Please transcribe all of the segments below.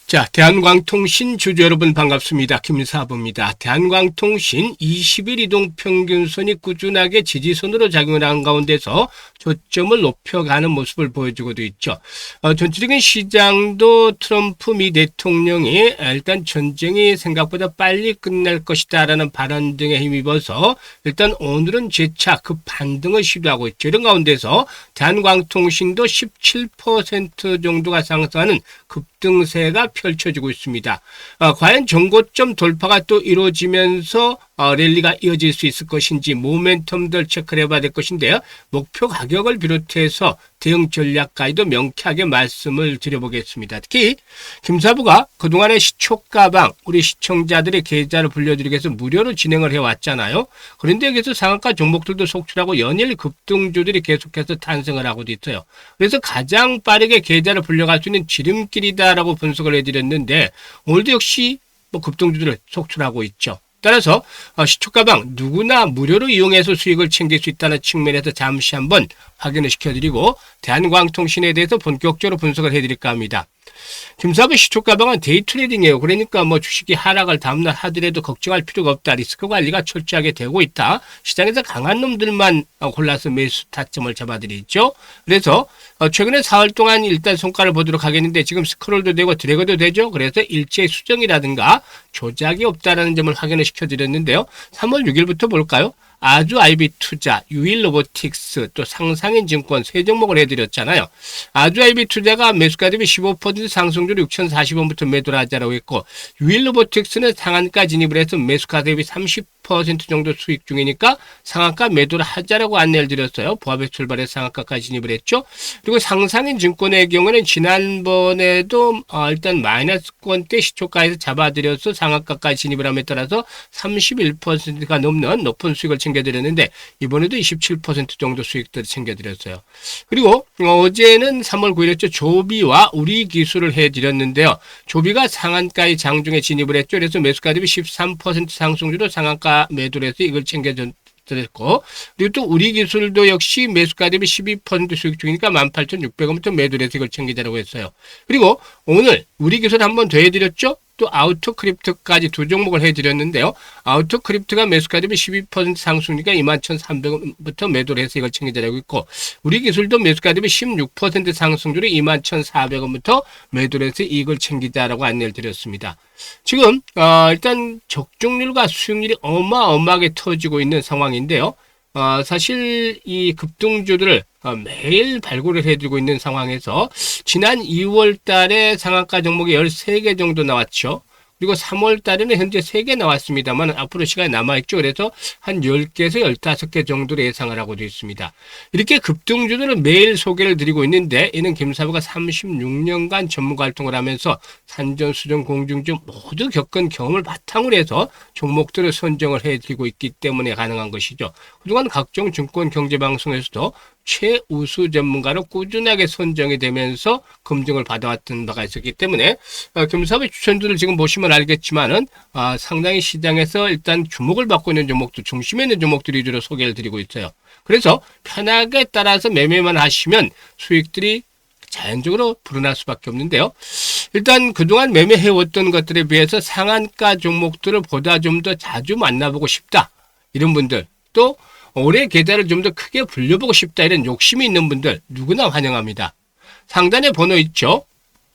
자, 대한광통신 주주 여러분 반갑습니다. 김사부입니다. 대한광통신 20일 이동평균선이 꾸준하게 지지선으로 작용을 하는 가운데서 저점을 높여가는 모습을 보여주고도 있죠. 전체적인 시장도 트럼프 미 대통령이 일단 전쟁이 생각보다 빨리 끝날 것이다라는 발언 등에 힘입어서 일단 오늘은 재차 그 반등을 시도하고 있죠. 이런 가운데서 대한광통신도 17% 정도가 상승하는 급등세가 펼쳐지고 있습니다. 과연 정고점 돌파가 또 이루어지면서 랠리가 이어질 수 있을 것인지 모멘텀들 체크를 해봐야 될 것인데요. 목표 가격을 비롯해서 대응 전략까지도 명쾌하게 말씀을 드려보겠습니다. 특히 김사부가 그동안의 시초가방 우리 시청자들의 계좌를 불려드리기 위해서 무료로 진행을 해왔잖아요. 그런데 여기서 상한가 종목들도 속출하고 연일 급등주들이 계속해서 탄생을 하고도 있어요. 그래서 가장 빠르게 계좌를 불려갈 수 있는 지름길이다라고 분석을 해드렸는데 오늘도 역시 급등주들을 속출하고 있죠. 따라서 시초가방 누구나 무료로 이용해서 수익을 챙길 수 있다는 측면에서 잠시 한번 확인을 시켜드리고 대한광통신에 대해서 본격적으로 분석을 해드릴까 합니다. 김사부 시초가방은 데이 트레이딩이에요. 그러니까 주식이 하락을 다음날 하더라도 걱정할 필요가 없다. 리스크 관리가 철저하게 되고 있다. 시장에서 강한 놈들만 골라서 매수 타점을 잡아드리죠. 그래서 최근에 4월 동안 일단 성과를 보도록 하겠는데 지금 스크롤도 되고 드래그도 되죠. 그래서 일체 수정이라든가 조작이 없다라는 점을 확인을 시켜드렸는데요. 3월 6일부터 볼까요? 아주 IB 투자, 유일 로보틱스, 또 상상인 증권 세 종목을 해드렸잖아요. 아주 IB 투자가 매수가 대비 15% 상승률 6,040원부터 매도를 하자라고 했고, 유일 로보틱스는 상한가 진입을 해서 매수가 대비 30% 정도 수익 중이니까 상한가 매도를 하자라고 안내를 드렸어요. 보합에 출발해서 상한가까지 진입을 했죠. 그리고 상상인 증권의 경우는 지난번에도 일단 마이너스권대 시초가에서 잡아드려서 상한가까지 진입을 함에 따라서 31%가 넘는 높은 수익을 챙겨드렸는데 이번에도 27% 정도 수익들을 챙겨드렸어요. 그리고 어제는 3월 9일이었죠. 조비와 우리 기술을 해드렸는데요. 조비가 상한가의 장중에 진입을 했죠. 그래서 매수가 대비 13% 상승률로 상한가 매도를 해서 이걸 챙겨드렸고, 그리고 또 우리 기술도 역시 매수가 대비 12% 수익 중이니까 18,600원부터 매도를 해서 이걸 챙기자라고 했어요. 그리고 오늘 우리 기술 한번 더 해드렸죠. 또 아우토크립트까지 두 종목을 해드렸는데요. 아우토크립트가 매수가 대비 12% 상승이니까 21,300원부터 매도를 해서 이걸 챙겨자라고 있고, 우리 기술도 매수가 대비 16% 상승률이 21,400원부터 매도를 해서 이걸 챙기자라고 안내를 드렸습니다. 지금 일단 적중률과 수익률이 어마어마하게 터지고 있는 상황인데요. 사실 이 급등주들을 매일 발굴을 해두고 있는 상황에서 지난 2월 달에 상한가 종목이 13개 정도 나왔죠. 그리고 3월 달에는 현재 3개 나왔습니다만 앞으로 시간이 남아있죠. 그래서 한 10개에서 15개 정도로 예상을 하고 있습니다. 이렇게 급등주들을 매일 소개를 드리고 있는데 이는 김사부가 36년간 전문가 활동을 하면서 산전수전 공중주 모두 겪은 경험을 바탕으로 해서 종목들을 선정을 해드리고 있기 때문에 가능한 것이죠. 그동안 각종 증권 경제방송에서도 최우수 전문가로 꾸준하게 선정이 되면서 검증을 받아왔던 바가 있었기 때문에 김사부의 추천주를 지금 보시면 알겠지만은 상당히 시장에서 일단 주목을 받고 있는 종목들, 중심에 있는 종목들 위주로 소개를 드리고 있어요. 그래서 편하게 따라서 매매만 하시면 수익들이 자연적으로 불어날 수밖에 없는데요. 일단 그동안 매매해왔던 것들에 비해서 상한가 종목들을 보다 좀 더 자주 만나보고 싶다. 이런 분들, 또 올해 계좌를 좀 더 크게 불려보고 싶다 이런 욕심이 있는 분들 누구나 환영합니다. 상단에 번호 있죠.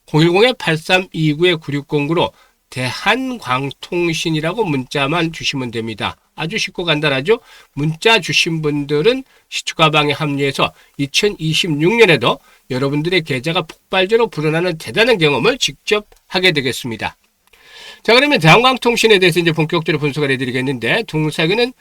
010-8329-9609로 대한광통신이라고 문자만 주시면 됩니다. 아주 쉽고 간단하죠. 문자 주신 분들은 시초가방에 합류해서 2026년에도 여러분들의 계좌가 폭발적으로 불어나는 대단한 경험을 직접 하게 되겠습니다. 자, 그러면 대한광통신에 대해서 이제 본격적으로 분석을 해드리겠는데, 동사에는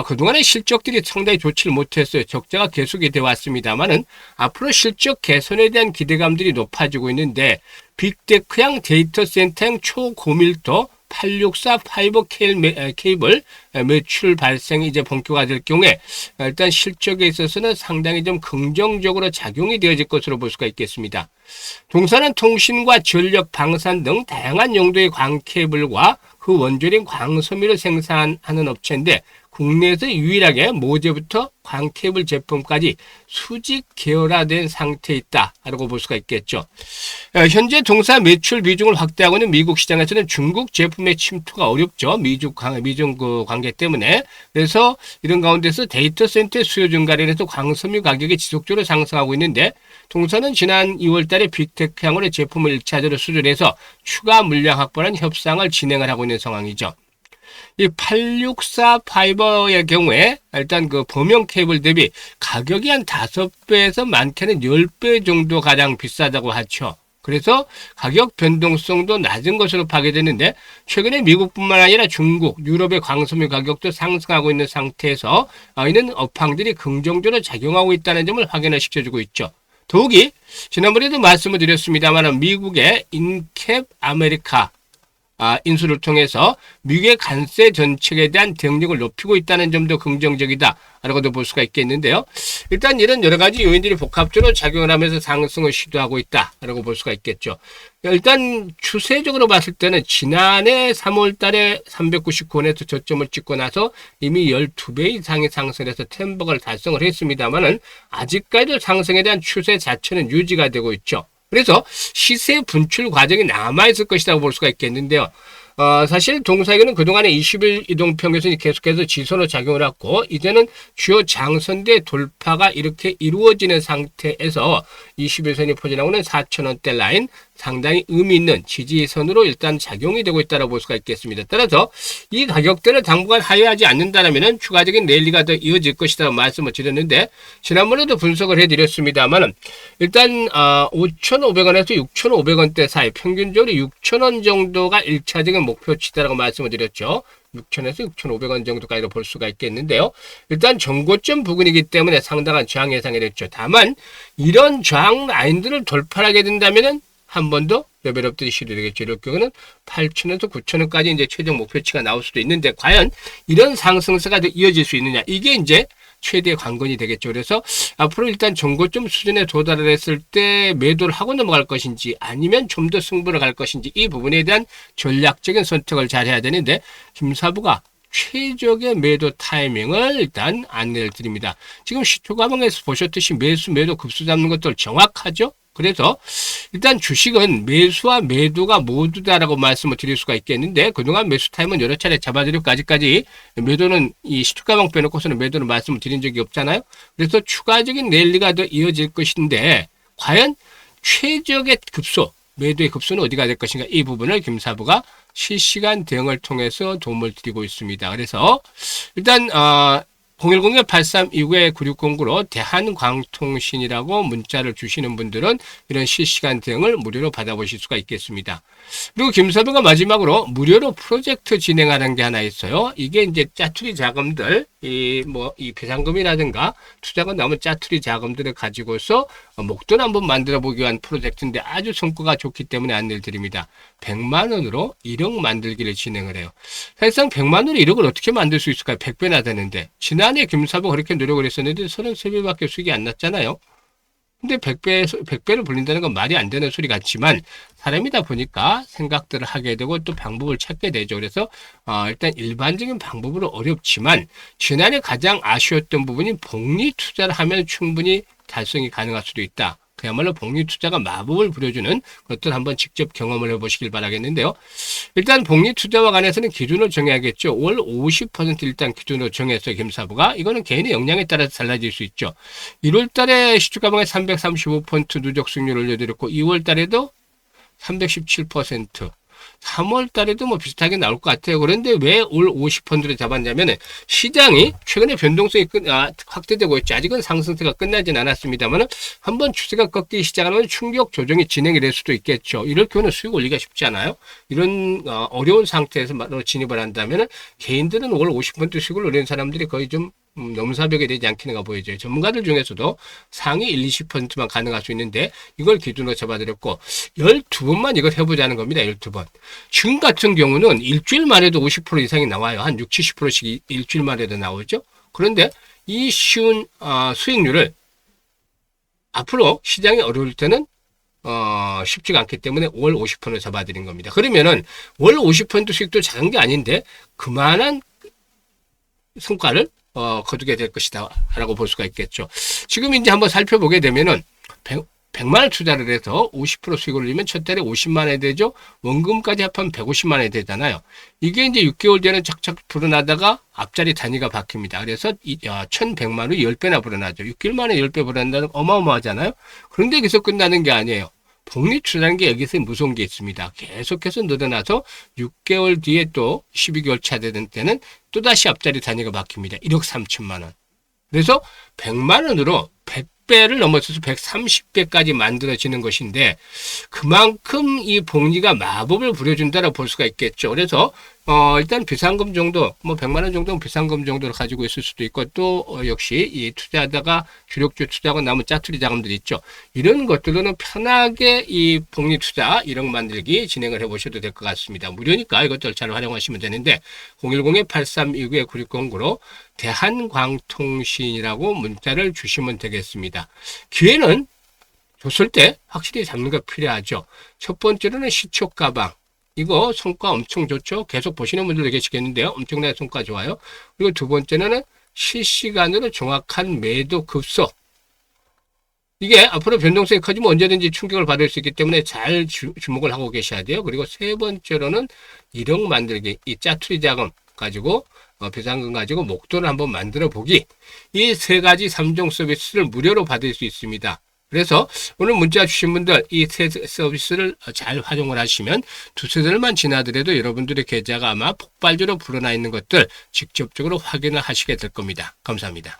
그동안의 실적들이 상당히 좋지를 못했어요. 적자가 계속이 되어 왔습니다만은 앞으로 실적 개선에 대한 기대감들이 높아지고 있는데, 빅테크형 데이터 센터형 초고밀도 864 파이버 케이블 매출 발생이 이제 본격화될 경우에 일단 실적에 있어서는 상당히 좀 긍정적으로 작용이 되어질 것으로 볼 수가 있겠습니다. 동사는 통신과 전력, 방산 등 다양한 용도의 광케이블과 그 원조인 광섬유를 생산하는 업체인데 국내에서 유일하게 모재부터 광케이블 제품까지 수직 계열화된 상태에 있다라고 볼 수가 있겠죠. 현재 동사 매출 비중을 확대하고 있는 미국 시장에서는 중국 제품의 침투가 어렵죠. 미중 그 관계 때문에. 그래서 이런 가운데서 데이터 센터의 수요 증가로 인해서 광섬유 가격이 지속적으로 상승하고 있는데, 동사는 지난 2월 달에 빅테크향으로 제품을 1차적으로 수주해서 추가 물량 확보하는 협상을 진행을 하고 있는 상황이죠. 이 864 파이버의 경우에 일단 그 범용 케이블 대비 가격이 한 5배에서 많게는 10배 정도 가량 비싸다고 하죠. 그래서 가격 변동성도 낮은 것으로 파악되는데, 최근에 미국뿐만 아니라 중국, 유럽의 광섬유 가격도 상승하고 있는 상태에서 이는 업황들이 긍정적으로 작용하고 있다는 점을 확인을 시켜주고 있죠. 더욱이 지난번에도 말씀을 드렸습니다만 미국의 인캡 아메리카 인수를 통해서 미국의 관세 정책에 대한 대응력을 높이고 있다는 점도 긍정적이다라고도 볼 수가 있겠는데요. 일단 이런 여러 가지 요인들이 복합적으로 작용을 하면서 상승을 시도하고 있다라고 볼 수가 있겠죠. 일단 추세적으로 봤을 때는 지난해 3월 달에 399원에서 저점을 찍고 나서 이미 12배 이상의 상승해서 템버걸 달성을 했습니다만은 아직까지도 상승에 대한 추세 자체는 유지가 되고 있죠. 그래서 시세 분출 과정이 남아있을 것이라고 볼 수가 있겠는데요. 사실 동사에게는 그동안의 20일 이동평균선이 계속해서 지선으로 작용을 했고, 이제는 주요 장선대 돌파가 이렇게 이루어지는 상태에서 21선이 포진하고 있는 4,000원대 라인, 상당히 의미 있는 지지선으로 일단 작용이 되고 있다고 볼 수가 있겠습니다. 따라서 이 가격대를 당분간 하회하지 않는다면 추가적인 랠리가 더 이어질 것이라고 말씀을 드렸는데, 지난번에도 분석을 해드렸습니다만 일단 5,500원에서 6,500원대 사이 평균적으로 6,000원 정도가 1차적인 목표치다라고 말씀을 드렸죠. 6,000에서 6,500원 정도까지도 볼 수가 있겠는데요. 일단 정고점 부근이기 때문에 상당한 저항 예상이 됐죠. 다만 이런 저항 라인들을 돌파하게 된다면은 한 번 더 레벨업들이 시도되겠죠. 이럴 경우는 8,000원에서 9,000원까지 이제 최종 목표치가 나올 수도 있는데, 과연 이런 상승세가 더 이어질 수 있느냐, 이게 이제 최대 관건이 되겠죠. 그래서 앞으로 일단 정고점 수준에 도달을 했을 때 매도를 하고 넘어갈 것인지 아니면 좀 더 승부를 갈 것인지, 이 부분에 대한 전략적인 선택을 잘 해야 되는데, 김사부가 최적의 매도 타이밍을 일단 안내를 드립니다. 지금 시초가방에서 보셨듯이 매수 매도 급수 잡는 것들 정확하죠. 그래서 일단 주식은 매수와 매도가 모두다라고 말씀을 드릴 수가 있겠는데, 그동안 매수 타임은 여러 차례 잡아드렸고 아직까지 매도는 이 시초가방 빼놓고서는 매도는 말씀을 드린 적이 없잖아요. 그래서 추가적인 랠리가 더 이어질 것인데, 과연 최적의 급소, 매도의 급소는 어디가 될 것인가, 이 부분을 김사부가 실시간 대응을 통해서 도움을 드리고 있습니다. 그래서 일단 010-8329-9609로 대한광통신이라고 문자를 주시는 분들은 이런 실시간 대응을 무료로 받아보실 수가 있겠습니다. 그리고 김사부가 마지막으로 무료로 프로젝트 진행하는 게 하나 있어요. 이게 이제 짜투리 자금들, 이 배상금이라든가 투자가 나오면 짜투리 자금들을 가지고서 목돈 한번 만들어 보기 위한 프로젝트인데 아주 성과가 좋기 때문에 안내를 드립니다. 100만 원으로 1억 만들기를 진행을 해요. 사실상 100만 원으로 1억을 어떻게 만들 수 있을까요? 100배나 되는데. 지난해 김사부가 그렇게 노력을 했었는데 33배밖에 수익이 안 났잖아요. 근데 100배를 불린다는 건 말이 안 되는 소리 같지만, 사람이다 보니까 생각들을 하게 되고 또 방법을 찾게 되죠. 그래서 일단 일반적인 방법으로 어렵지만, 지난해 가장 아쉬웠던 부분이 복리 투자를 하면 충분히 달성이 가능할 수도 있다. 그야말로 복리 투자가 마법을 부려주는 것들 한번 직접 경험을 해보시길 바라겠는데요. 일단 복리 투자와 관해서는 기준을 정해야겠죠. 월 50% 일단 기준으로 정했어요, 김사부가. 이거는 개인의 역량에 따라서 달라질 수 있죠. 1월 달에 시초가방에 335% 누적 수익률 올려드렸고, 2월 달에도 317%, 3월 달에도 뭐 비슷하게 나올 것 같아요. 그런데 왜 올 50%를 잡았냐면, 시장이 최근에 변동성이 확대되고 있죠. 아직은 상승세가 끝나진 않았습니다만 한번 추세가 꺾이기 시작하면 충격 조정이 진행이 될 수도 있겠죠. 이럴 경우는 수익 올리기가 쉽지 않아요. 이런 어려운 상태에서 진입을 한다면 개인들은 올 50% 수익을 올리는 사람들이 거의 좀 넘사벽이 되지 않겠는가 보여져요. 전문가들 중에서도 상위 1, 20%만 가능할 수 있는데, 이걸 기준으로 잡아드렸고 12번만 이걸 해보자는 겁니다. 12번. 지금 같은 경우는 일주일 만에도 50% 이상이 나와요. 한 6, 70%씩 일주일 만에도 나오죠. 그런데 이 쉬운 수익률을 앞으로 시장이 어려울 때는 쉽지가 않기 때문에 월 50% 잡아드린 겁니다. 그러면은 월 50% 수익도 작은 게 아닌데, 그만한 성과를 거두게 될 것이다 라고 볼 수가 있겠죠. 지금 이제 한번 살펴보게 되면은 100만 원 투자를 해서 50% 수익을 올리면 첫 달에 50만 원이 되죠. 원금까지 합하면 150만 원이 되잖아요. 이게 이제 6개월 뒤에는 착착 불어나다가 앞자리 단위가 바뀝니다. 그래서 1100만 원이 10배나 불어나죠. 6개월 만에 10배 불어난다는 거 어마어마하잖아요. 그런데 여기서 끝나는 게 아니에요. 복리 투자라는 게 여기서 무서운 게 있습니다. 계속해서 늘어나서 6개월 뒤에 또 12개월 차 되는 때는 또다시 앞자리 단위가 바뀝니다. 1억 3천만 원. 그래서 100만 원으로 100배를 넘어서서 130배까지 만들어지는 것인데 그만큼 이 복리가 마법을 부려준다라고 볼 수가 있겠죠. 그래서 일단 비상금 정도, 뭐 100만 원 정도는 비상금 정도를 가지고 있을 수도 있고 또 역시 이 투자하다가 주력주 투자하고 남은 짜투리 자금들이 있죠. 이런 것들로는 편하게 이 복리 투자 1억 만들기 진행을 해보셔도 될 것 같습니다. 무료니까 이것들 잘 활용하시면 되는데 010-8329-9609로 대한광통신이라고 문자를 주시면 되겠습니다. 기회는 줬을 때 확실히 잡는 거 필요하죠. 첫 번째로는 시초 가방. 이거 성과 엄청 좋죠. 계속 보시는 분들도 계시겠는데요. 엄청나게 성과 좋아요. 그리고 두 번째는 실시간으로 정확한 매도 급소. 이게 앞으로 변동성이 커지면 언제든지 충격을 받을 수 있기 때문에 잘 주목을 하고 계셔야 돼요. 그리고 세 번째로는 1억 만들기. 이 짜투리 자금 가지고 비상금 가지고 목돈을 한번 만들어 보기. 이 세 가지 3종 서비스를 무료로 받을 수 있습니다. 그래서 오늘 문자 주신 분들 이 세 서비스를 잘 활용을 하시면 두세 달만 지나더라도 여러분들의 계좌가 아마 폭발적으로 불어나 있는 것들 직접적으로 확인을 하시게 될 겁니다. 감사합니다.